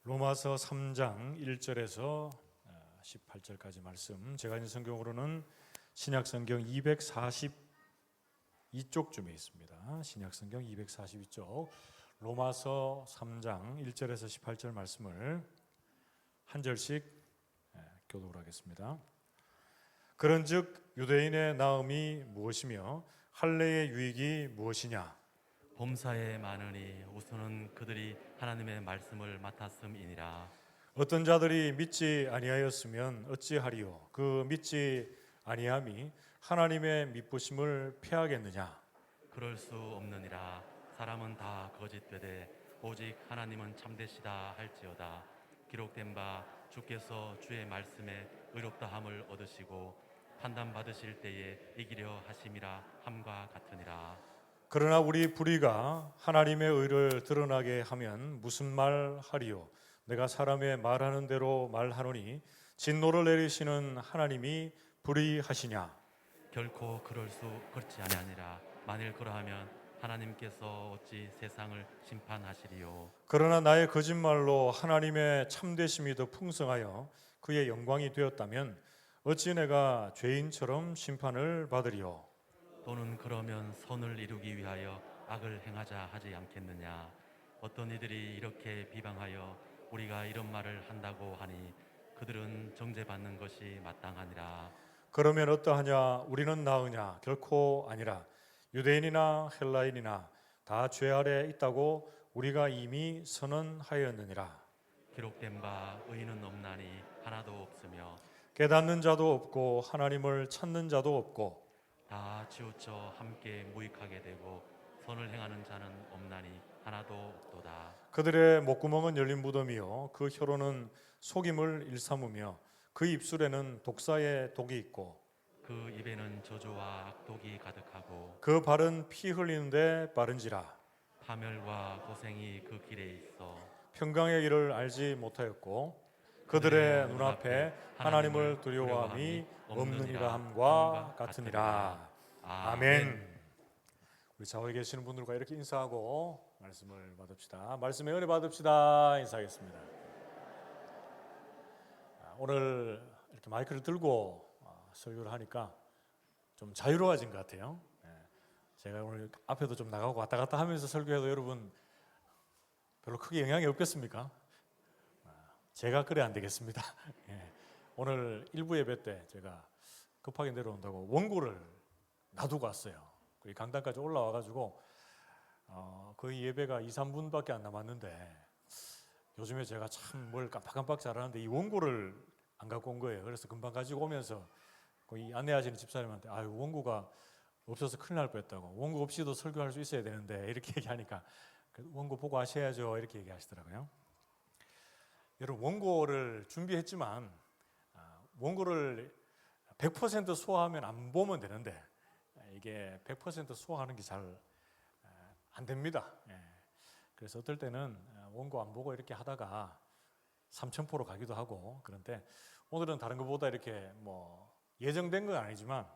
로마서 3장 1절에서 18절까지 말씀, 제가 있는 성경으로는 신약성경 242쪽쯤에 있습니다. 신약성경 242쪽 로마서 3장 1절에서 18절 말씀을 한 절씩 교독을 하겠습니다. 그런즉 유대인의 나음이 무엇이며 할례의 유익이 무엇이냐? 범사에 많으니 우선은 그들이 하나님의 말씀을 맡았음이니라. 어떤 자들이 믿지 아니하였으면 어찌하리요? 그 믿지 아니함이 하나님의 믿부심을 패하겠느냐? 그럴 수 없느니라. 사람은 다 거짓되되 오직 하나님은 참되시다 할지어다. 기록된 바 주께서 주의 말씀에 의롭다함을 얻으시고 판단받으실 때에 이기려 하심이라 함과 같으니라. 그러나 우리 불의가 하나님의 의를 드러나게 하면 무슨 말 하리요? 내가 사람의 말하는 대로 말하노니 진노를 내리시는 하나님이 불의하시냐? 결코 그렇지 아니하니라. 만일 그러하면 하나님께서 어찌 세상을 심판하시리요? 그러나 나의 거짓말로 하나님의 참되심이 더 풍성하여 그의 영광이 되었다면 어찌 내가 죄인처럼 심판을 받으리요? 또는 그러면 선을 이루기 위하여 악을 행하자 하지 않겠느냐? 어떤 이들이 이렇게 비방하여 우리가 이런 말을 한다고 하니 그들은 정죄받는 것이 마땅하니라. 그러면 어떠하냐? 우리는 나으냐? 결코 아니라. 유대인이나 헬라인이나 다 죄 아래 있다고 우리가 이미 선언하였느니라. 기록된 바 의인은 없나니 하나도 없으며 깨닫는 자도 없고 하나님을 찾는 자도 없고 다 치우쳐 함께 무익하게 되고 선을 행하는 자는 없나니 하나도 없도다. 그들의 목구멍은 열린 무덤이요 그 혀로는 속임을 일삼으며 그 입술에는 독사의 독이 있고 그 입에는 저주와 악독이 가득하고 그 발은 피 흘리는데 빠른지라. 파멸과 고생이 그 길에 있어 평강의 길을 알지 못하였고 그들의 눈앞에 하나님을 두려워함이 없느니라 함과 같으니라. 아멘. 우리 좌우에 계시는 분들과 이렇게 인사하고 말씀을 받읍시다. 말씀의 은혜 받읍시다. 인사하겠습니다. 오늘 이렇게 마이크를 들고 설교를 하니까 좀 자유로워진 것 같아요. 제가 오늘 앞에도 좀 나가고 왔다 갔다 하면서 설교해도 여러분 별로 크게 영향이 없겠습니까? 제가 그래 안 되겠습니다. 오늘 일부 예배 때 제가 급하게 내려온다고 원고를 놔두고 왔어요. 이 강당까지 올라와가지고 거의 예배가 2, 3분밖에 안 남았는데 요즘에 제가 참 뭘 깜빡깜빡 잘하는데 이 원고를 안 갖고 온 거예요. 그래서 금방 가지고 오면서 이 안내하시는 집사님한테 원고가 없어서 큰일 날 뻔했다고. 원고 없이도 설교할 수 있어야 되는데 이렇게 얘기하니까 원고 보고 하셔야죠 이렇게 얘기하시더라고요. 여러분 원고를 준비했지만 원고를 100% 소화하면 안 보면 되는데 이게 100% 소화하는 게 잘 안 됩니다. 그래서 어떨 때는 원고 안 보고 이렇게 하다가 삼천포로 가기도 하고 그런데 오늘은 다른 것보다 이렇게 뭐 예정된 건 아니지만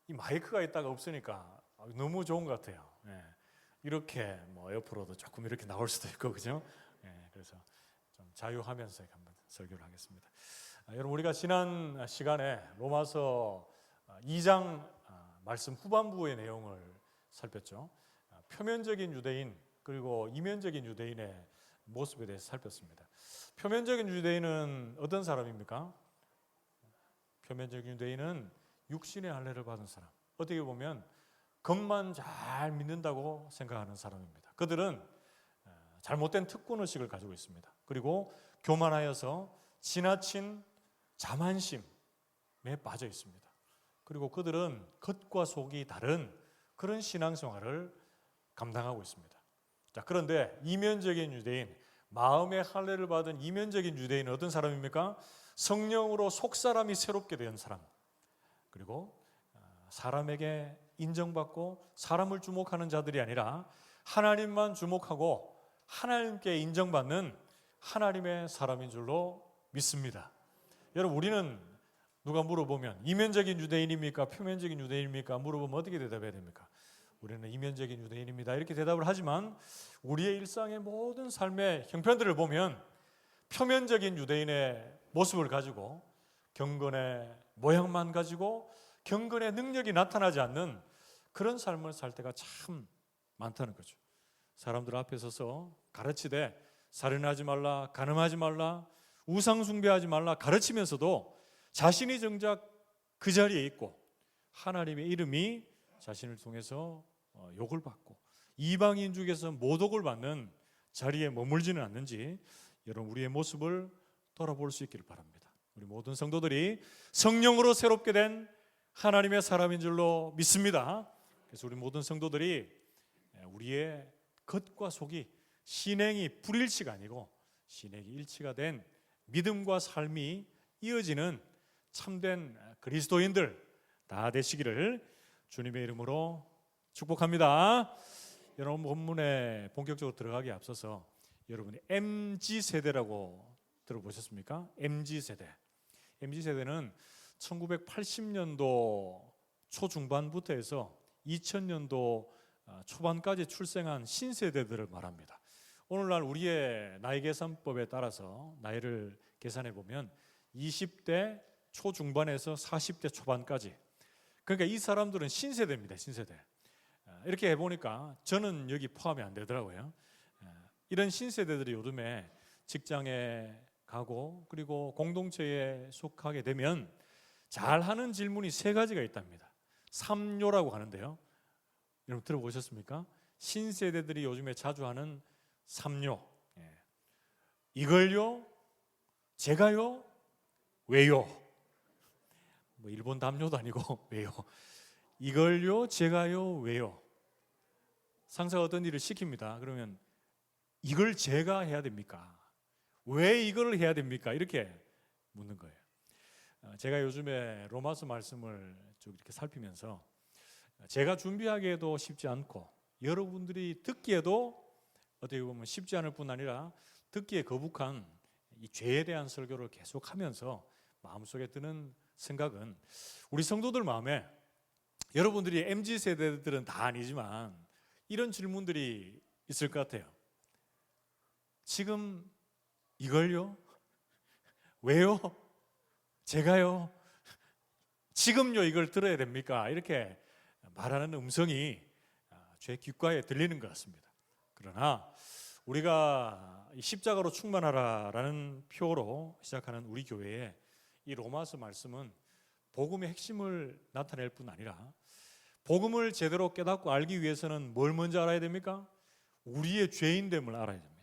이 마이크가 있다가 없으니까 너무 좋은 것 같아요. 이렇게 뭐 옆으로도 조금 이렇게 나올 수도 있고 그죠? 그래서 좀 자유하면서 한번 설교를 하겠습니다. 여러분 우리가 지난 시간에 로마서 2장 말씀 후반부의 내용을 살폈죠. 표면적인 유대인 그리고 이면적인 유대인의 모습에 대해서 살폈습니다. 표면적인 유대인은 어떤 사람입니까? 표면적인 유대인은 육신의 할례를 받은 사람. 어떻게 보면 겉만 잘 믿는다고 생각하는 사람입니다. 그들은 잘못된 특권의식을 가지고 있습니다. 그리고 교만하여서 지나친 자만심에 빠져 있습니다. 그리고 그들은 겉과 속이 다른 그런 신앙생활을 감당하고 있습니다. 자, 그런데 이면적인 유대인, 마음의 할례를 받은 이면적인 유대인은 어떤 사람입니까? 성령으로 속사람이 새롭게 된 사람. 그리고 사람에게 인정받고 사람을 주목하는 자들이 아니라 하나님만 주목하고 하나님께 인정받는 하나님의 사람인 줄로 믿습니다. 여러분 우리는 누가 물어보면 이면적인 유대인입니까? 표면적인 유대인입니까? 물어보면 어떻게 대답해야 됩니까? 우리는 이면적인 유대인입니다. 이렇게 대답을 하지만 우리의 일상의 모든 삶의 형편들을 보면 표면적인 유대인의 모습을 가지고 경건의 모양만 가지고 경건의 능력이 나타나지 않는 그런 삶을 살 때가 참 많다는 거죠. 사람들 앞에 서서 가르치되 살인하지 말라, 간음하지 말라, 우상 숭배하지 말라 가르치면서도 자신이 정작 그 자리에 있고 하나님의 이름이 자신을 통해서 욕을 받고 이방인 중에서 모독을 받는 자리에 머물지는 않는지 여러분 우리의 모습을 돌아볼 수 있기를 바랍니다. 우리 모든 성도들이 성령으로 새롭게 된 하나님의 사람인 줄로 믿습니다. 그래서 우리 모든 성도들이 우리의 겉과 속이 신행이 불일치가 아니고 신행이 일치가 된 믿음과 삶이 이어지는 참된 그리스도인들 다 되시기를 주님의 이름으로 축복합니다. 여러분 본문에 본격적으로 들어가기에 앞서서 여러분이 MZ세대라고 들어보셨습니까? MZ세대. MZ세대는 1980년도 초중반부터 해서 2000년도 초반까지 출생한 신세대들을 말합니다. 오늘날 우리의 나이 계산법에 따라서 나이를 계산해 보면 20대 초중반에서 40대 초반까지, 그러니까 이 사람들은 신세대입니다. 신세대. 이렇게 해보니까 저는 여기 포함이 안 되더라고요. 이런 신세대들이 요즘에 직장에 가고 그리고 공동체에 속하게 되면 잘 하는 질문이 세 가지가 있답니다. 3요라고 하는데요. 여러분 들어보셨습니까? 신세대들이 요즘에 자주 하는 3요. 이걸요? 제가요? 왜요? 뭐 일본 담요도 아니고 왜요? 이걸요? 제가요? 왜요? 상사가 어떤 일을 시킵니다. 그러면 이걸 제가 해야 됩니까? 왜 이걸 해야 됩니까? 이렇게 묻는 거예요. 제가 요즘에 로마서 말씀을 쭉 이렇게 살피면서 제가 준비하기에도 쉽지 않고 여러분들이 듣기에도 어떻게 보면 쉽지 않을 뿐 아니라 듣기에 거북한 이 죄에 대한 설교를 계속하면서 마음속에 드는 생각은 우리 성도들 마음에 여러분들이 MZ세대들은 다 아니지만 이런 질문들이 있을 것 같아요. 지금 이걸요? 왜요? 제가요? 지금요 이걸 들어야 됩니까? 이렇게 말하는 음성이 제 귓가에 들리는 것 같습니다. 그러나 우리가 십자가로 충만하라라는 표로 시작하는 우리 교회에 이 로마서 말씀은 복음의 핵심을 나타낼 뿐 아니라 복음을 제대로 깨닫고 알기 위해서는 뭘 먼저 알아야 됩니까? 우리의 죄인됨을 알아야 됩니다.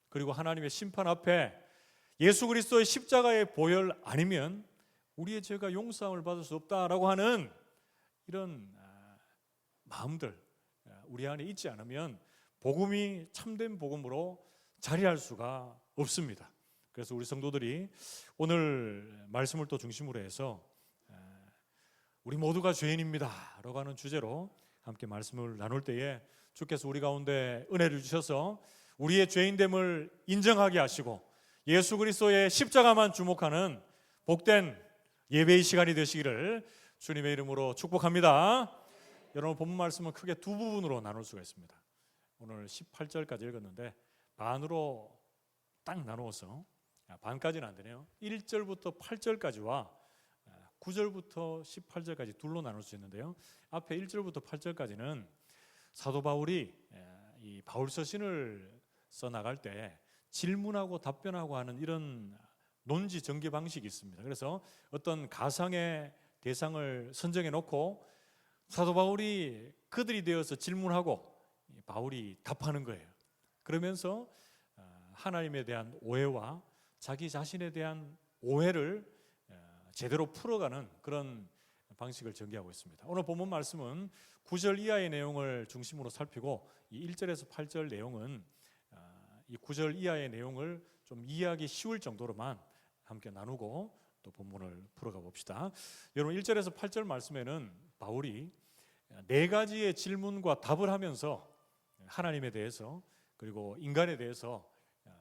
그리고 하나님의 심판 앞에 예수 그리스도의 십자가의 보혈 아니면 우리의 죄가 용서함을 받을 수 없다라고 하는 이런 마음들 우리 안에 있지 않으면 복음이 참된 복음으로 자리할 수가 없습니다. 그래서 우리 성도들이 오늘 말씀을 또 중심으로 해서 우리 모두가 죄인입니다 라고 하는 주제로 함께 말씀을 나눌 때에 주께서 우리 가운데 은혜를 주셔서 우리의 죄인됨을 인정하게 하시고 예수 그리스도의 십자가만 주목하는 복된 예배의 시간이 되시기를 주님의 이름으로 축복합니다. 여러분 본문 말씀은 크게 두 부분으로 나눌 수가 있습니다. 오늘 18절까지 읽었는데 반으로 딱 나누어서 반까지는 안 되네요. 1절부터 8절까지와 9절부터 18절까지 둘로 나눌 수 있는데요. 앞에 1절부터 8절까지는 사도 바울이 이 바울서신을 써나갈 때 질문하고 답변하고 하는 이런 논지 전개 방식이 있습니다. 그래서 어떤 가상의 대상을 선정해 놓고 사도 바울이 그들이 되어서 질문하고 바울이 답하는 거예요. 그러면서 하나님에 대한 오해와 자기 자신에 대한 오해를 제대로 풀어가는 그런 방식을 전개하고 있습니다. 오늘 본문 말씀은 9절 이하의 내용을 중심으로 살피고 이 1절에서 8절 내용은 이 9절 이하의 내용을 좀 이해하기 쉬울 정도로만 함께 나누고 또 본문을 풀어가 봅시다. 여러분 1절에서 8절 말씀에는 바울이 네 가지의 질문과 답을 하면서 하나님에 대해서 그리고 인간에 대해서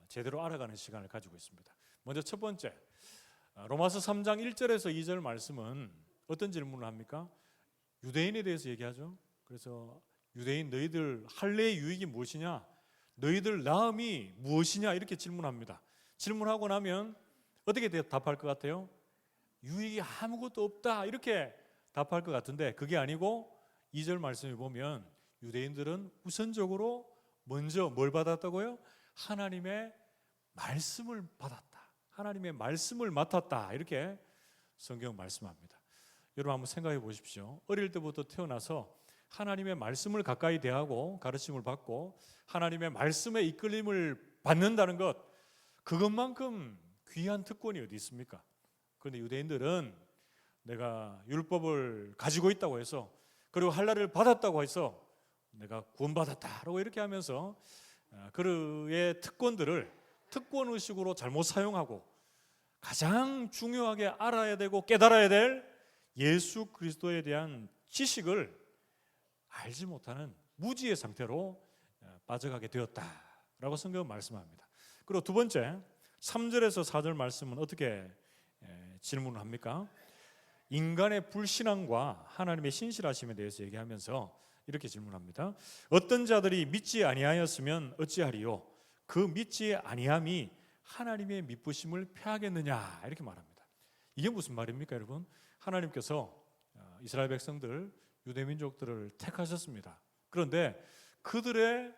제대로 알아가는 시간을 가지고 있습니다. 먼저 첫 번째 로마서 3장 1절에서 2절 말씀은 어떤 질문을 합니까? 유대인에 대해서 얘기하죠. 그래서 유대인 너희들 할례의 유익이 무엇이냐? 너희들 나음이 무엇이냐? 이렇게 질문합니다. 질문하고 나면 어떻게 답할 것 같아요? 유익이 아무것도 없다 이렇게 답할 것 같은데 그게 아니고 2절 말씀을 보면 유대인들은 우선적으로 먼저 뭘 받았다고요? 하나님의 말씀을 받았다. 하나님의 말씀을 맡았다. 이렇게 성경 말씀합니다. 여러분 한번 생각해 보십시오. 어릴 때부터 태어나서 하나님의 말씀을 가까이 대하고 가르침을 받고 하나님의 말씀에 이끌림을 받는다는 것, 그것만큼 귀한 특권이 어디 있습니까? 그런데 유대인들은 내가 율법을 가지고 있다고 해서 그리고 할례를 받았다고 해서 내가 구원받았다라고 이렇게 하면서 그의 특권들을 특권의식으로 잘못 사용하고 가장 중요하게 알아야 되고 깨달아야 될 예수 그리스도에 대한 지식을 알지 못하는 무지의 상태로 빠져가게 되었다라고 성경은 말씀합니다. 그리고 두 번째 3절에서 4절 말씀은 어떻게 질문을 합니까? 인간의 불신앙과 하나님의 신실하심에 대해서 얘기하면서 이렇게 질문합니다. 어떤 자들이 믿지 아니하였으면 어찌하리요? 그 믿지 아니함이 하나님의 미쁘심을 패하겠느냐 이렇게 말합니다. 이게 무슨 말입니까, 여러분? 하나님께서 이스라엘 백성들, 유대 민족들을 택하셨습니다. 그런데 그들의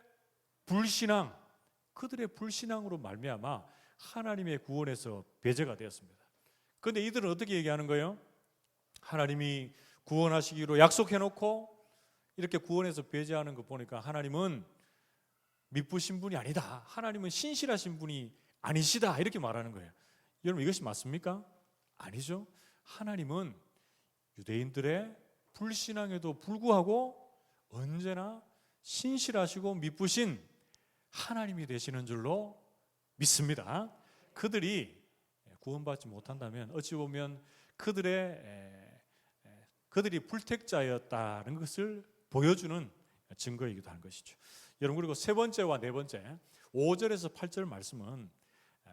불신앙으로 말미암아 하나님의 구원에서 배제가 되었습니다. 그런데 이들은 어떻게 얘기하는 거예요? 하나님이 구원하시기로 약속해놓고 이렇게 구원해서 배제하는 거 보니까 하나님은 미쁘신 분이 아니다. 하나님은 신실하신 분이 아니시다. 이렇게 말하는 거예요. 여러분 이것이 맞습니까? 아니죠. 하나님은 유대인들의 불신앙에도 불구하고 언제나 신실하시고 미쁘신 하나님이 되시는 줄로 믿습니다. 그들이 구원받지 못한다면 어찌 보면 그들이 불택자였다는 것을 보여주는 증거이기도 한 것이죠. 여러분 그리고 세 번째와 네 번째 5절에서 8절 말씀은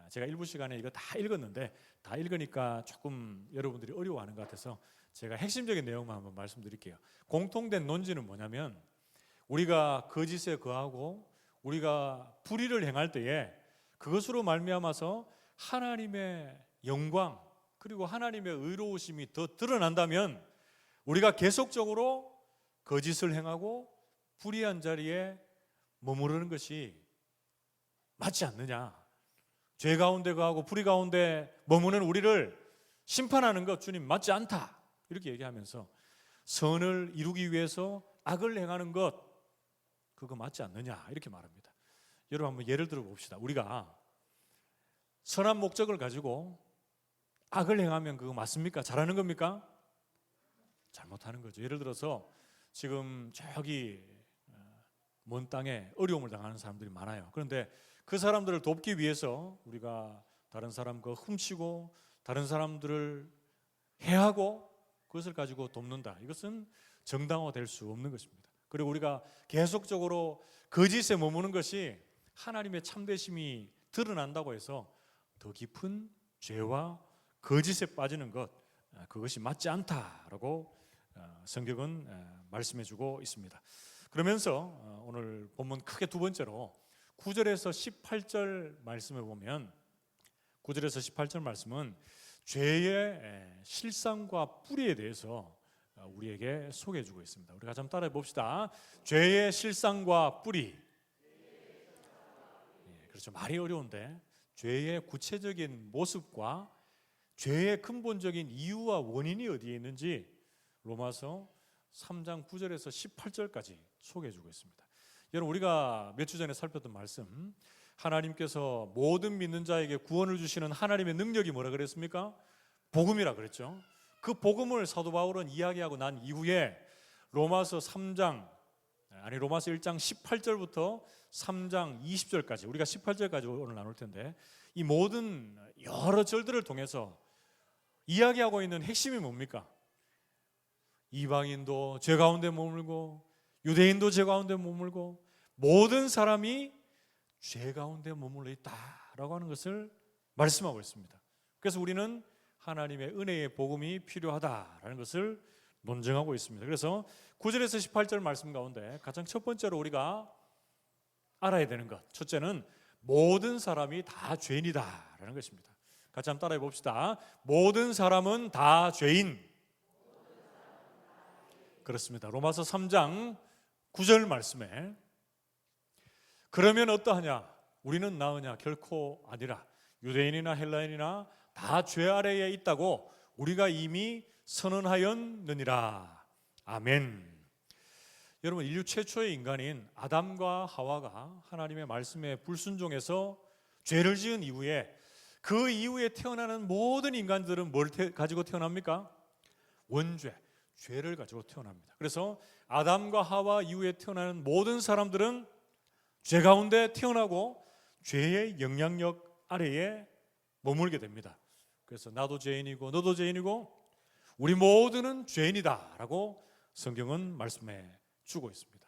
제가 일부 시간에 이거 다 읽었는데 다 읽으니까 조금 여러분들이 어려워하는 것 같아서 제가 핵심적인 내용만 한번 말씀드릴게요. 공통된 논지는 뭐냐면 우리가 거짓에 거하고 우리가 불의를 행할 때에 그것으로 말미암아서 하나님의 영광 그리고 하나님의 의로우심이 더 드러난다면 우리가 계속적으로 거짓을 행하고 불의한 자리에 머무르는 것이 맞지 않느냐. 죄 가운데 거하고 불의 가운데 머무는 우리를 심판하는 것 주님 맞지 않다. 이렇게 얘기하면서 선을 이루기 위해서 악을 행하는 것 그거 맞지 않느냐 이렇게 말합니다. 여러분 한번 예를 들어 봅시다. 우리가 선한 목적을 가지고 악을 행하면 그거 맞습니까? 잘하는 겁니까? 잘못하는 거죠. 예를 들어서 지금 저기 먼 땅에 어려움을 당하는 사람들이 많아요. 그런데 그 사람들을 돕기 위해서 우리가 다른 사람과 훔치고 다른 사람들을 해하고 그것을 가지고 돕는다. 이것은 정당화될 수 없는 것입니다. 그리고 우리가 계속적으로 거짓에 머무는 것이 하나님의 참되심이 드러난다고 해서 더 깊은 죄와 거짓에 빠지는 것 그것이 맞지 않다라고 성경은 말씀해주고 있습니다. 그러면서 오늘 본문 크게 두 번째로 9절에서 18절 말씀을 보면 9절에서 18절 말씀은 죄의 실상과 뿌리에 대해서 우리에게 소개해주고 있습니다. 우리가 좀 따라해 봅시다. 죄의 실상과 뿌리. 그렇죠. 말이 어려운데 죄의 구체적인 모습과 죄의 근본적인 이유와 원인이 어디에 있는지 로마서 3장 9절에서 18절까지 소개해주고 있습니다. 여러분 우리가 몇 주 전에 살폈던 말씀 하나님께서 모든 믿는 자에게 구원을 주시는 하나님의 능력이 뭐라 그랬습니까? 복음이라 그랬죠. 그 복음을 사도 바울은 이야기하고 난 이후에 로마서 1장 18절부터 3장 20절까지 우리가 18절까지 오늘 나눌 텐데 이 모든 여러 절들을 통해서 이야기하고 있는 핵심이 뭡니까? 이방인도 죄 가운데 머물고 유대인도 죄 가운데 머물고 모든 사람이 죄 가운데 머물러 있다라고 하는 것을 말씀하고 있습니다. 그래서 우리는 하나님의 은혜의 복음이 필요하다라는 것을 논증하고 있습니다. 그래서 9절에서 18절 말씀 가운데 가장 첫 번째로 우리가 알아야 되는 것 첫째는 모든 사람이 다 죄인이다라는 것입니다. 같이 한번 따라해 봅시다. 모든 사람은 다 죄인. 그렇습니다. 로마서 3장 9절 말씀에 그러면 어떠하냐? 우리는 나으냐? 결코 아니라 유대인이나 헬라인이나 다 죄 아래에 있다고 우리가 이미 선언하였느니라. 아멘. 여러분, 인류 최초의 인간인 아담과 하와가 하나님의 말씀에 불순종해서 죄를 지은 이후에 그 이후에 태어나는 모든 인간들은 뭘 가지고 태어납니까? 원죄, 죄를 가지고 태어납니다. 그래서 아담과 하와 이후에 태어나는 모든 사람들은 죄 가운데 태어나고 죄의 영향력 아래에 머물게 됩니다. 그래서 나도 죄인이고 너도 죄인이고 우리 모두는 죄인이다라고 성경은 말씀해 주고 있습니다.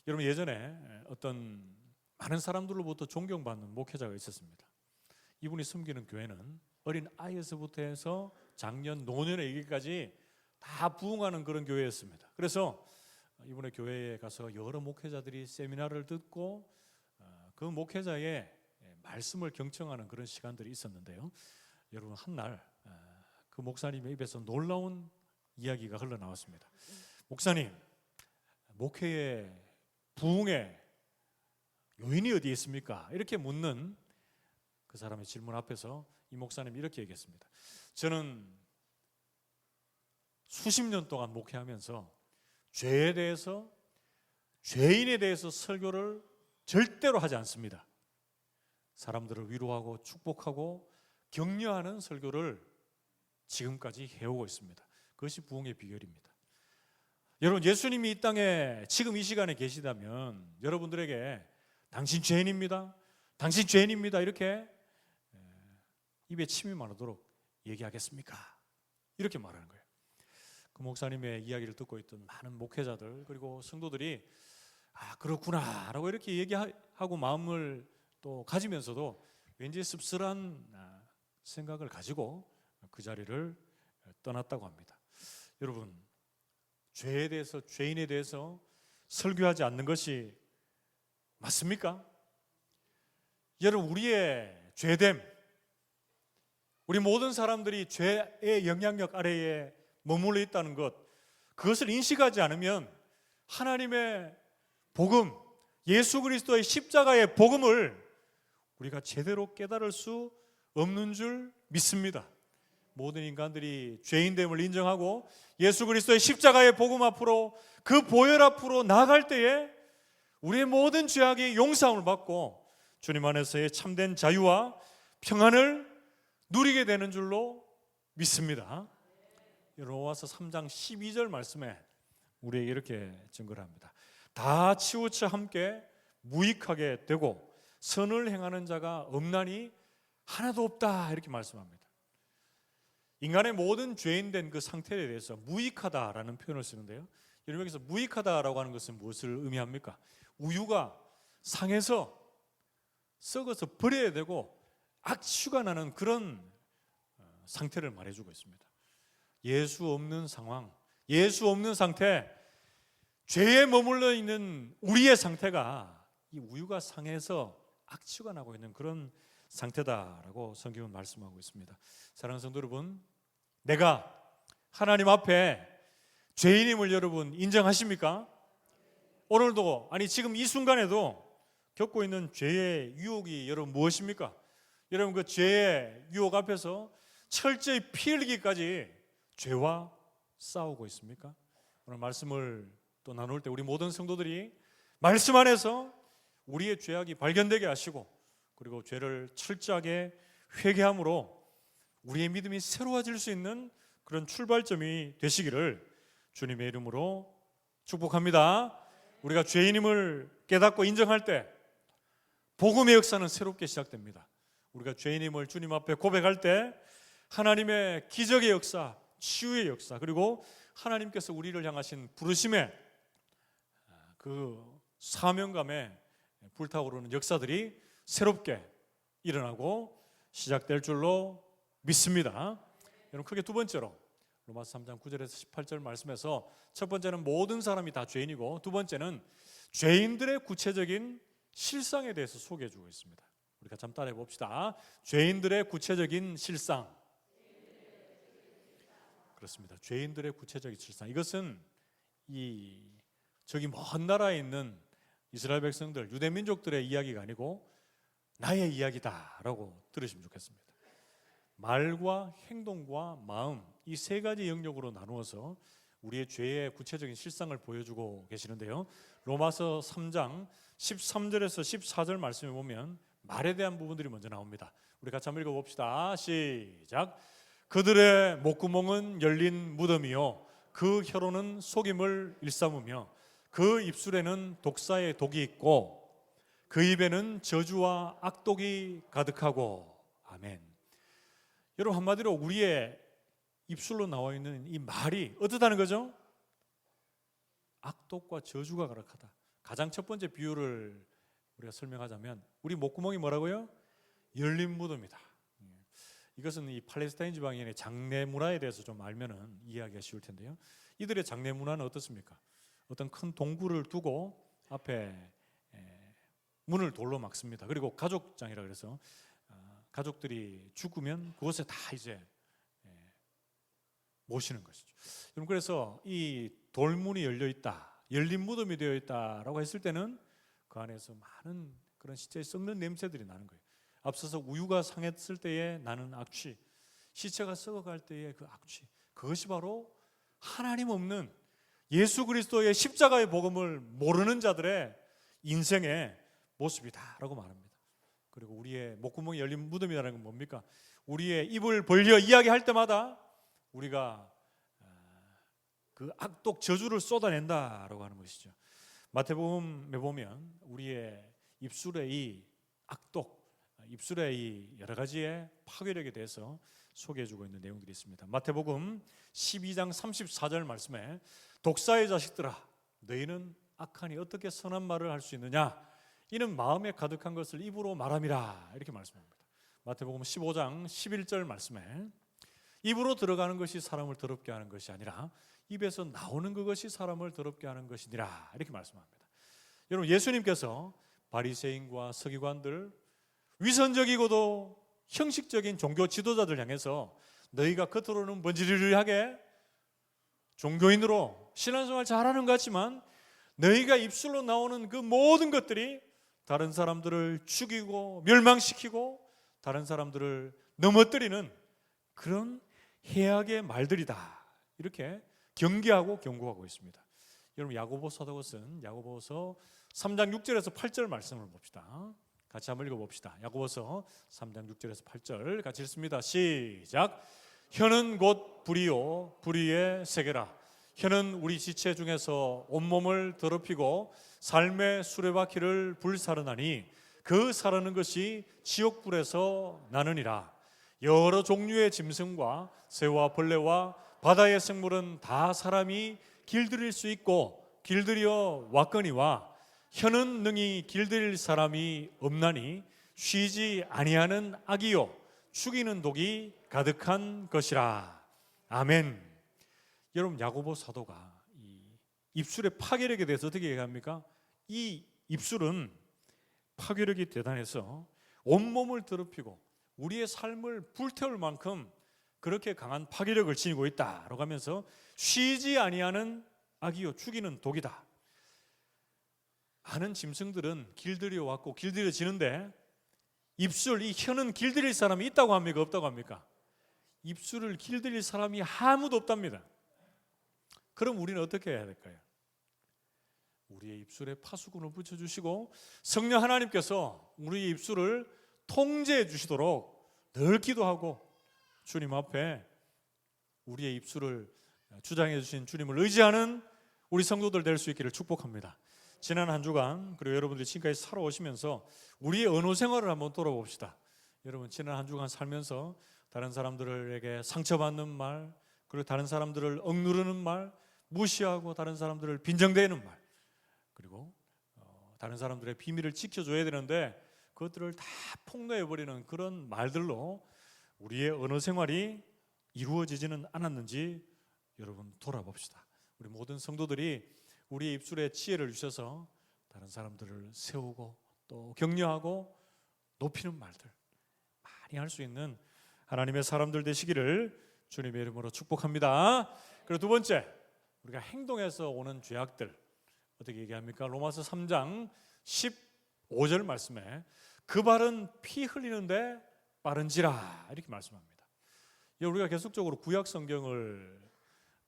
여러분, 예전에 어떤 많은 사람들로부터 존경받는 목회자가 있었습니다. 이분이 섬기는 교회는 어린 아이에서부터 해서 장년, 노년에 이르기까지 다 부흥하는 그런 교회였습니다. 그래서 이분의 교회에 가서 여러 목회자들이 세미나를 듣고 그 목회자의 말씀을 경청하는 그런 시간들이 있었는데요. 여러분, 한날 그 목사님의 입에서 놀라운 이야기가 흘러나왔습니다. 목사님, 목회의 부흥의 요인이 어디에 있습니까? 이렇게 묻는 그 사람의 질문 앞에서 이 목사님이 이렇게 얘기했습니다. 저는 수십 년 동안 목회하면서 죄에 대해서, 죄인에 대해서 설교를 절대로 하지 않습니다. 사람들을 위로하고 축복하고 격려하는 설교를 지금까지 해오고 있습니다. 그것이 부흥의 비결입니다. 여러분, 예수님이 이 땅에 지금 이 시간에 계시다면 여러분들에게 당신 죄인입니다, 당신 죄인입니다 이렇게 입에 침이 마르도록 얘기하겠습니까? 이렇게 말하는 거예요. 그 목사님의 이야기를 듣고 있던 많은 목회자들 그리고 성도들이 그렇구나 라고 이렇게 얘기하고 마음을 또 가지면서도 왠지 씁쓸한 생각을 가지고 그 자리를 떠났다고 합니다. 여러분, 죄에 대해서, 죄인에 대해서 설교하지 않는 것이 맞습니까? 여러분, 우리의 죄됨, 우리 모든 사람들이 죄의 영향력 아래에 머물러 있다는 것, 그것을 인식하지 않으면 하나님의 복음, 예수 그리스도의 십자가의 복음을 우리가 제대로 깨달을 수 없는 줄 믿습니다. 모든 인간들이 죄인됨을 인정하고 예수 그리스도의 십자가의 복음 앞으로, 그 보혈 앞으로 나아갈 때에 우리의 모든 죄악이 용서함을 받고 주님 안에서의 참된 자유와 평안을 누리게 되는 줄로 믿습니다. 로마서 3장 12절 말씀에 우리에게 이렇게 증거를 합니다. 다 치우쳐 함께 무익하게 되고 선을 행하는 자가 없나니 하나도 없다 이렇게 말씀합니다. 인간의 모든 죄인된 그 상태에 대해서 무익하다라는 표현을 쓰는데요. 여러분, 여기서 무익하다라고 하는 것은 무엇을 의미합니까? 우유가 상해서 썩어서 버려야 되고 악취가 나는 그런 상태를 말해주고 있습니다. 예수 없는 상황, 예수 없는 상태, 죄에 머물러 있는 우리의 상태가 이 우유가 상해서 악취가 나고 있는 그런 상태다라고 성경은 말씀하고 있습니다. 사랑하는 성도 여러분, 내가 하나님 앞에 죄인임을 여러분 인정하십니까? 오늘도, 아니 지금 이 순간에도 겪고 있는 죄의 유혹이 여러분 무엇입니까? 여러분, 그 죄의 유혹 앞에서 철저히 피 흘리기까지 죄와 싸우고 있습니까? 오늘 말씀을 또 나눌 때 우리 모든 성도들이 말씀 안에서 우리의 죄악이 발견되게 하시고, 그리고 죄를 철저하게 회개함으로 우리의 믿음이 새로워질 수 있는 그런 출발점이 되시기를 주님의 이름으로 축복합니다. 우리가 죄인임을 깨닫고 인정할 때 복음의 역사는 새롭게 시작됩니다. 우리가 죄인임을 주님 앞에 고백할 때 하나님의 기적의 역사, 치유의 역사, 그리고 하나님께서 우리를 향하신 부르심의 그 사명감에 불타오르는 역사들이 새롭게 일어나고 시작될 줄로 믿습니다. 여러분, 크게 두 번째로 로마서 3장 9절에서 18절 말씀에서 첫 번째는 모든 사람이 다 죄인이고, 두 번째는 죄인들의 구체적인 실상에 대해서 소개해 주고 있습니다. 우리 같이 한번 따라해 봅시다. 죄인들의 구체적인 실상. 그렇습니다. 죄인들의 구체적인 실상. 이것은 저기 먼 나라에 있는 이스라엘 백성들, 유대 민족들의 이야기가 아니고 나의 이야기다라고 들으시면 좋겠습니다. 말과 행동과 마음, 이 세 가지 영역으로 나누어서 우리의 죄의 구체적인 실상을 보여주고 계시는데요. 로마서 3장 13절에서 14절 말씀에 보면 말에 대한 부분들이 먼저 나옵니다. 우리 같이 한번 읽어봅시다. 시작. 그들의 목구멍은 열린 무덤이요 그 혀로는 속임을 일삼으며 그 입술에는 독사의 독이 있고 그 입에는 저주와 악독이 가득하고. 아멘. 여러분, 한마디로 우리의 입술로 나와 있는 이 말이 어떻다는 거죠? 악독과 저주가 가득하다. 가장 첫 번째 비유를 우리가 설명하자면 우리 목구멍이 뭐라고요? 열린 무덤이다. 이것은 이 팔레스타인 지방의 장례 문화에 대해서 좀 알면은 이해하기가 쉬울 텐데요. 이들의 장례 문화는 어떻습니까? 어떤 큰 동굴을 두고 앞에 문을 돌로 막습니다. 그리고 가족장이라 그래서 가족들이 죽으면 그곳에 다 이제 모시는 것이죠. 여러분, 그래서 이 돌문이 열려 있다, 열린 무덤이 되어 있다라고 했을 때는 그 안에서 많은 그런 시체의 썩는 냄새들이 나는 거예요. 앞서서 우유가 상했을 때에 나는 악취, 시체가 썩어갈 때의 그 악취, 그것이 바로 하나님 없는 예수 그리스도의 십자가의 복음을 모르는 자들의 인생의 모습이다라고 말합니다. 그리고 우리의 목구멍이 열린 무덤이라는 건 뭡니까? 우리의 입을 벌려 이야기할 때마다 우리가 그 악독 저주를 쏟아낸다라고 하는 것이죠. 마태복음에 보면 우리의 입술의 이 악독, 입술의 이 여러 가지의 파괴력에 대해서 소개해주고 있는 내용들이 있습니다. 마태복음 12장 34절 말씀에 독사의 자식들아 너희는 악하니 어떻게 선한 말을 할 수 있느냐? 이는 마음에 가득한 것을 입으로 말함이라 이렇게 말씀합니다. 마태복음 15장 11절 말씀에 입으로 들어가는 것이 사람을 더럽게 하는 것이 아니라 입에서 나오는 그것이 사람을 더럽게 하는 것이니라 이렇게 말씀합니다. 여러분, 예수님께서 바리새인과 서기관들, 위선적이고도 형식적인 종교 지도자들 향해서 너희가 겉으로는 번지르르하게 종교인으로 신앙생활 잘하는 것 같지만 너희가 입술로 나오는 그 모든 것들이 다른 사람들을 죽이고 멸망시키고 다른 사람들을 넘어뜨리는 그런 해악의 말들이다, 이렇게 경계하고 경고하고 있습니다. 여러분, 야고보 사도가 쓴 야고보서 3장 6절에서 8절 말씀을 봅시다. 같이 한번 읽어봅시다. 야고보서 3장 6절에서 8절 같이 읽습니다. 시작. 혀는 곧 불이요 불의의 세계라. 혀는 우리 지체 중에서 온몸을 더럽히고 삶의 수레바퀴를 불사르나니 그 사르는 것이 지옥불에서 나느니라. 여러 종류의 짐승과 새와 벌레와 바다의 생물은 다 사람이 길들일 수 있고 길들여 왔거니와 혀는 능히 길들일 사람이 없나니 쉬지 아니하는 악이요 죽이는 독이 가득한 것이라. 아멘. 여러분, 야고보 사도가 이 입술의 파괴력에 대해서 어떻게 얘기합니까? 이 입술은 파괴력이 대단해서 온몸을 더럽히고 우리의 삶을 불태울 만큼 그렇게 강한 파괴력을 지니고 있다라고 하면서 쉬지 아니하는 악이요 죽이는 독이다. 많은 짐승들은 길들여 왔고 길들여지는데 입술, 이 혀는 길들일 사람이 있다고 합니까? 없다고 합니까? 입술을 길들일 사람이 아무도 없답니다. 그럼 우리는 어떻게 해야 될까요? 우리의 입술에 파수꾼을 붙여주시고 성령 하나님께서 우리의 입술을 통제해 주시도록 늘 기도하고 주님 앞에 우리의 입술을 주장해 주신 주님을 의지하는 우리 성도들 될 수 있기를 축복합니다. 지난 한 주간 그리고 여러분들이 지금까지 살아오시면서 우리의 언어 생활을 한번 돌아봅시다. 여러분, 지난 한 주간 살면서 다른 사람들에게 상처받는 말, 그리고 다른 사람들을 억누르는 말, 무시하고 다른 사람들을 빈정대는 말, 그리고 다른 사람들의 비밀을 지켜줘야 되는데 그것들을 다 폭로해버리는 그런 말들로 우리의 언어 생활이 이루어지지는 않았는지 여러분 돌아봅시다. 우리 모든 성도들이 우리의 입술에 지혜를 주셔서 다른 사람들을 세우고 또 격려하고 높이는 말들 많이 할 수 있는 하나님의 사람들 되시기를 주님의 이름으로 축복합니다. 그리고 두 번째, 우리가 행동에서 오는 죄악들 어떻게 얘기합니까? 로마서 3장 15절 말씀에 그 발은 피 흘리는데 빠른지라 이렇게 말씀합니다. 우리가 계속적으로 구약 성경을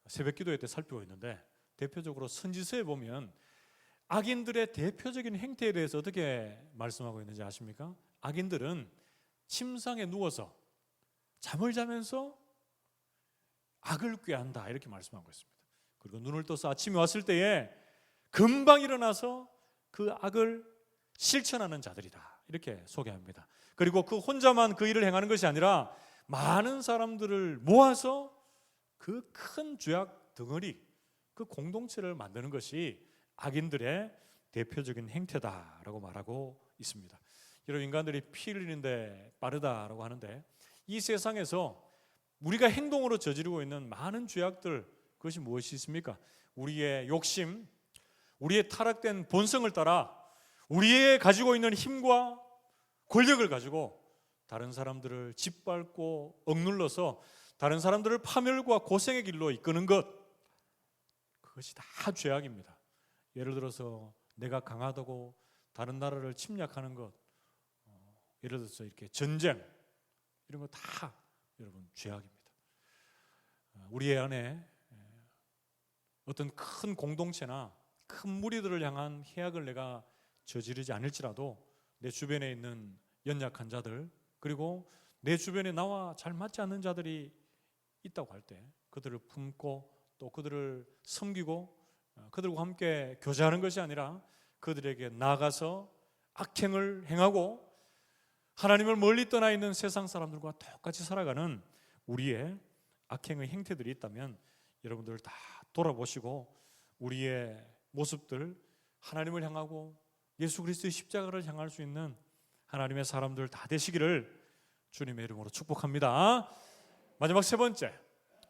새벽 기도회 때 살피고 있는데 대표적으로 선지서에 보면 악인들의 대표적인 행태에 대해서 어떻게 말씀하고 있는지 아십니까? 악인들은 침상에 누워서 잠을 자면서 악을 꾀한다 이렇게 말씀하고 있습니다. 그리고 눈을 떠서 아침이 왔을 때에 금방 일어나서 그 악을 실천하는 자들이다 이렇게 소개합니다. 그리고 그 혼자만 그 일을 행하는 것이 아니라 많은 사람들을 모아서 그 큰 죄악 덩어리, 그 공동체를 만드는 것이 악인들의 대표적인 행태다라고 말하고 있습니다. 여러분, 인간들이 피 흘리는데 빠르다라고 하는데 이 세상에서 우리가 행동으로 저지르고 있는 많은 죄악들, 그것이 무엇이 있습니까? 우리의 욕심, 우리의 타락된 본성을 따라 우리의 가지고 있는 힘과 권력을 가지고 다른 사람들을 짓밟고 억눌러서 다른 사람들을 파멸과 고생의 길로 이끄는 것, 그것이 다 죄악입니다. 예를 들어서 내가 강하다고 다른 나라를 침략하는 것, 예를 들어서 이렇게 전쟁, 이런 거 다 여러분 죄악입니다. 우리의 안에 어떤 큰 공동체나 큰 무리들을 향한 해악을 내가 저지르지 않을지라도 내 주변에 있는 연약한 자들, 그리고 내 주변에 나와 잘 맞지 않는 자들이 있다고 할 때 그들을 품고 또 그들을 섬기고 그들과 함께 교제하는 것이 아니라 그들에게 나아가서 악행을 행하고 하나님을 멀리 떠나 있는 세상 사람들과 똑같이 살아가는 우리의 악행의 행태들이 있다면 여러분들 다 돌아보시고 우리의 모습들, 하나님을 향하고 예수 그리스도의 십자가를 향할 수 있는 하나님의 사람들 다 되시기를 주님의 이름으로 축복합니다. 마지막 세 번째,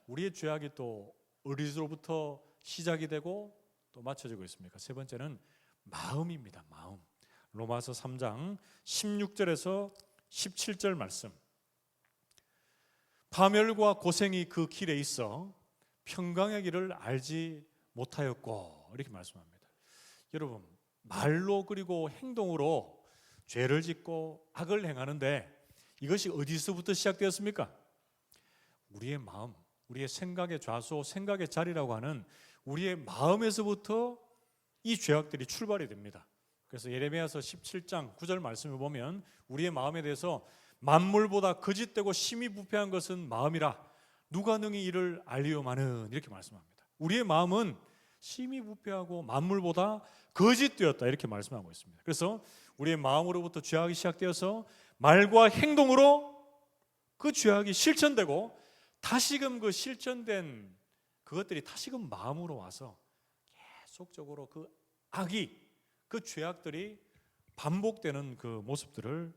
우리의 죄악이 또 어디서부터 시작이 되고 또 맞춰지고 있습니까? 세 번째는 마음입니다. 마음. 로마서 3장 16절에서 17절 말씀. 파멸과 고생이 그 길에 있어 평강의 길을 알지 못하였고 이렇게 말씀합니다. 여러분, 말로 그리고 행동으로 죄를 짓고 악을 행하는데 이것이 어디서부터 시작되었습니까? 우리의 마음, 우리의 생각의 좌소, 생각의 자리라고 하는 우리의 마음에서부터 이 죄악들이 출발이 됩니다. 그래서 예레미야서 17장 9절 말씀을 보면 우리의 마음에 대해서 만물보다 거짓되고 심히 부패한 것은 마음이라 누가 능히 이를 알리오마는 이렇게 말씀합니다. 우리의 마음은 심히 부패하고 만물보다 거짓되었다 이렇게 말씀하고 있습니다. 그래서 우리의 마음으로부터 죄악이 시작되어서 말과 행동으로 그 죄악이 실천되고 다시금 그 실천된 그것들이 다시금 마음으로 와서 계속적으로 그 악이, 그 죄악들이 반복되는 그 모습들을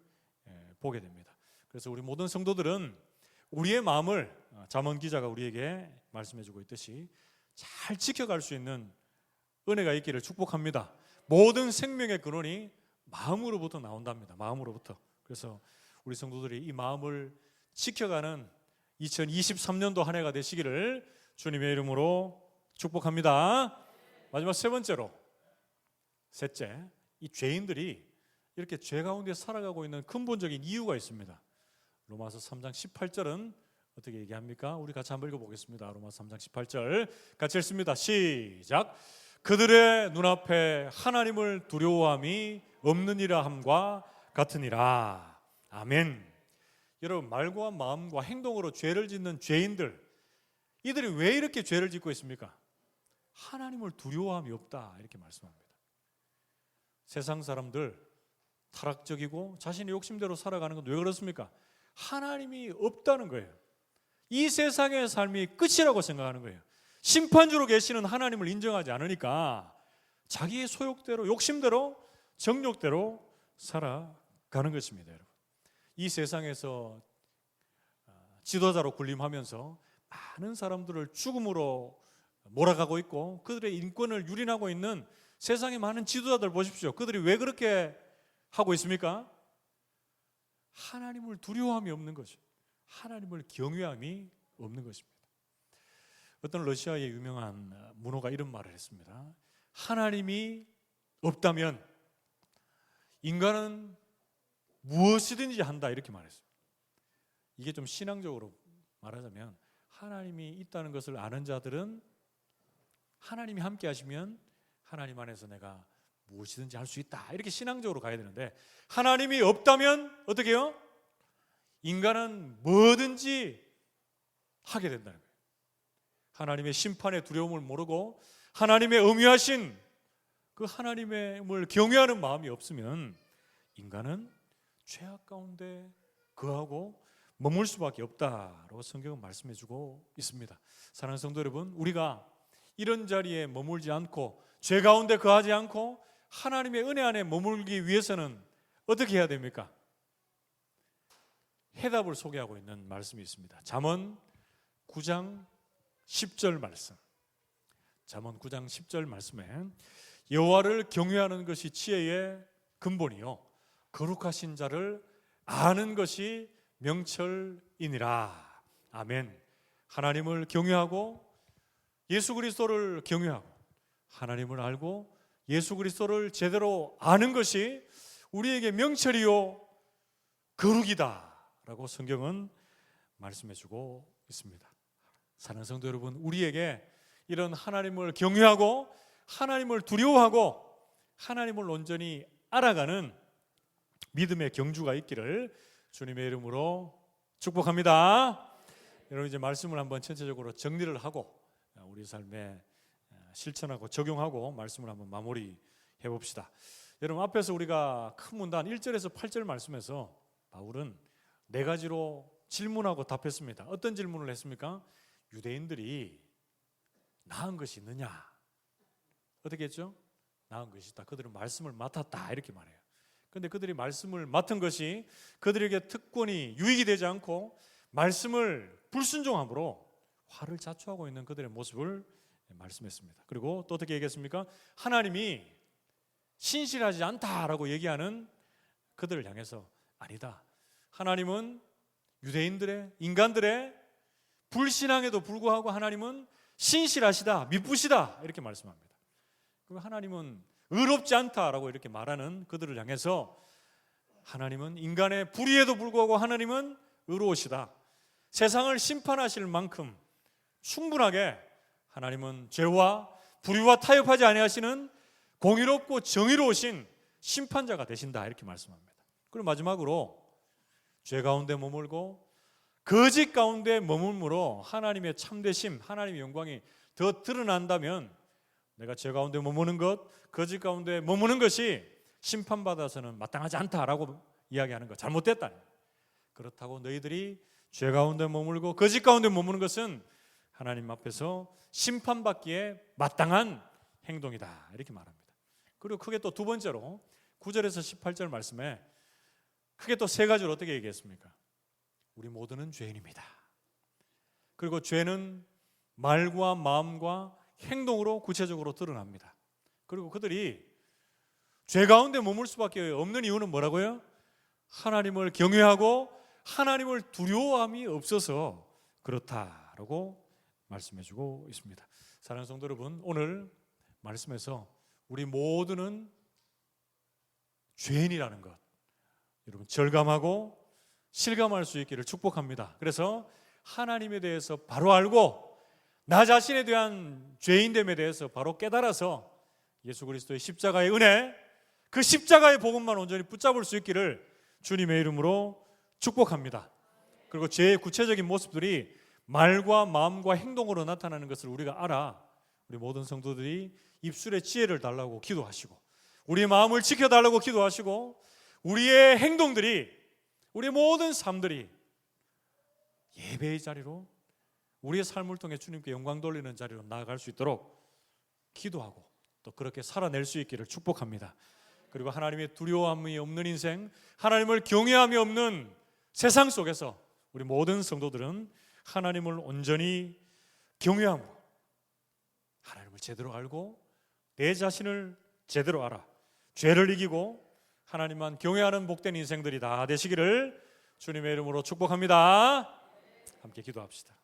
보게 됩니다. 그래서 우리 모든 성도들은 우리의 마음을 잠언 기자가 우리에게 말씀해주고 있듯이 잘 지켜갈 수 있는 은혜가 있기를 축복합니다. 모든 생명의 근원이 마음으로부터 나온답니다. 마음으로부터. 그래서 우리 성도들이 이 마음을 지켜가는 2023년도 한 해가 되시기를 주님의 이름으로 축복합니다. 마지막 세 번째로, 셋째, 이 죄인들이 이렇게 죄 가운데 살아가고 있는 근본적인 이유가 있습니다. 로마서 3장 18절은 어떻게 얘기합니까? 우리 같이 한번 읽어보겠습니다. 로마서 3장 18절 같이 읽습니다. 시작. 그들의 눈앞에 하나님을 두려워함이 없느니라 함과 같으니라. 아멘. 여러분, 말과 마음과 행동으로 죄를 짓는 죄인들, 이들이 왜 이렇게 죄를 짓고 있습니까? 하나님을 두려워함이 없다 이렇게 말씀합니다. 세상 사람들 타락적이고 자신의 욕심대로 살아가는 건 왜 그렇습니까? 하나님이 없다는 거예요. 이 세상의 삶이 끝이라고 생각하는 거예요. 심판주로 계시는 하나님을 인정하지 않으니까 자기의 소욕대로, 욕심대로, 정욕대로 살아가는 것입니다. 여러분, 이 세상에서 지도자로 군림하면서 많은 사람들을 죽음으로 몰아가고 있고 그들의 인권을 유린하고 있는 세상의 많은 지도자들 보십시오. 그들이 왜 그렇게 하고 있습니까? 하나님을 두려워함이 없는 것이죠. 하나님을 경외함이 없는 것입니다. 어떤 러시아의 유명한 문호가 이런 말을 했습니다. 하나님이 없다면 인간은 무엇이든지 한다, 이렇게 말했습니다. 이게 좀 신앙적으로 말하자면 하나님이 있다는 것을 아는 자들은 하나님이 함께 하시면 하나님 안에서 내가 무엇이든지 할 수 있다, 이렇게 신앙적으로 가야 되는데, 하나님이 없다면 어떻게 해요? 인간은 뭐든지 하게 된다는 거예요. 하나님의 심판의 두려움을 모르고 하나님의 엄위하신 그 하나님을 경외하는 마음이 없으면 인간은 죄악 가운데 거하고 머물 수밖에 없다라고 성경은 말씀해 주고 있습니다. 사랑하는 성도 여러분, 우리가 이런 자리에 머물지 않고 죄 가운데 거하지 않고 하나님의 은혜 안에 머물기 위해서는 어떻게 해야 됩니까? 해답을 소개하고 있는 말씀이 있습니다. 잠언 9장 10절 말씀. 잠언 9장 10절 말씀에 여호와를 경외하는 것이 지혜의 근본이요 거룩하신 자를 아는 것이 명철이니라. 아멘. 하나님을 경외하고 예수 그리스도를 경외하고 하나님을 알고 예수 그리스도를 제대로 아는 것이 우리에게 명철이요 거룩이다 라고 성경은 말씀해 주고 있습니다. 사랑하는 성도 여러분, 우리에게 이런 하나님을 경외하고 하나님을 두려워하고 하나님을 온전히 알아가는 믿음의 경주가 있기를 주님의 이름으로 축복합니다. 여러분, 이제 말씀을 한번 전체적으로 정리를 하고 우리 삶에 실천하고 적용하고 말씀을 한번 마무리해 봅시다. 여러분, 앞에서 우리가 큰 문단 1절에서 8절 말씀에서 바울은 4가지로 질문하고 답했습니다. 어떤 질문을 했습니까? 유대인들이 나은 것이 있느냐? 어떻게 했죠? 나은 것이 있다. 그들은 말씀을 맡았다, 이렇게 말해요. 그런데 그들이 말씀을 맡은 것이 그들에게 특권이 유익이 되지 않고 말씀을 불순종함으로 화를 자초하고 있는 그들의 모습을 말씀했습니다. 그리고 또 어떻게 얘기했습니까? 하나님이 신실하지 않다라고 얘기하는 그들을 향해서 아니다. 하나님은 유대인들의, 인간들의 불신앙에도 불구하고 하나님은 신실하시다, 미쁘시다, 이렇게 말씀합니다. 그리고 하나님은 의롭지 않다라고 이렇게 말하는 그들을 향해서 하나님은 인간의 불의에도 불구하고 하나님은 의로우시다. 세상을 심판하실 만큼 충분하게 하나님은 죄와 불의와 타협하지 아니하시는 공의롭고 정의로우신 심판자가 되신다, 이렇게 말씀합니다. 그리고 마지막으로 죄 가운데 머물고 거짓 가운데 머물므로 하나님의 참되심, 하나님의 영광이 더 드러난다면 내가 죄 가운데 머무는 것, 거짓 가운데 머무는 것이 심판받아서는 마땅하지 않다라고 이야기하는 것, 잘못됐다. 그렇다고 너희들이 죄 가운데 머물고 거짓 가운데 머무는 것은 하나님 앞에서 심판받기에 마땅한 행동이다, 이렇게 말합니다. 그리고 크게 또 두 번째로 9절에서 18절 말씀에 크게 또 3가지로 어떻게 얘기했습니까? 우리 모두는 죄인입니다. 그리고 죄는 말과 마음과 행동으로 구체적으로 드러납니다. 그리고 그들이 죄 가운데 머물 수밖에 없는 이유는 뭐라고요? 하나님을 경외하고 하나님을 두려워함이 없어서 그렇다라고 말씀해주고 있습니다. 사랑하는 성도 여러분, 오늘 말씀에서 우리 모두는 죄인이라는 것 여러분 절감하고 실감할 수 있기를 축복합니다. 그래서 하나님에 대해서 바로 알고 나 자신에 대한 죄인됨에 대해서 바로 깨달아서 예수 그리스도의 십자가의 은혜, 그 십자가의 복음만 온전히 붙잡을 수 있기를 주님의 이름으로 축복합니다. 그리고 죄의 구체적인 모습들이 말과 마음과 행동으로 나타나는 것을 우리가 알아 우리 모든 성도들이 입술에 지혜를 달라고 기도하시고 우리의 마음을 지켜달라고 기도하시고 우리의 행동들이 우리의 모든 삶들이 예배의 자리로 우리의 삶을 통해 주님께 영광 돌리는 자리로 나아갈 수 있도록 기도하고 또 그렇게 살아낼 수 있기를 축복합니다. 그리고 하나님의 두려움이 없는 인생, 하나님을 경외함이 없는 세상 속에서 우리 모든 성도들은 하나님을 온전히 경외함으로 하나님을 제대로 알고 내 자신을 제대로 알아 죄를 이기고 하나님만 경외하는 복된 인생들이 다 되시기를 주님의 이름으로 축복합니다. 함께 기도합시다.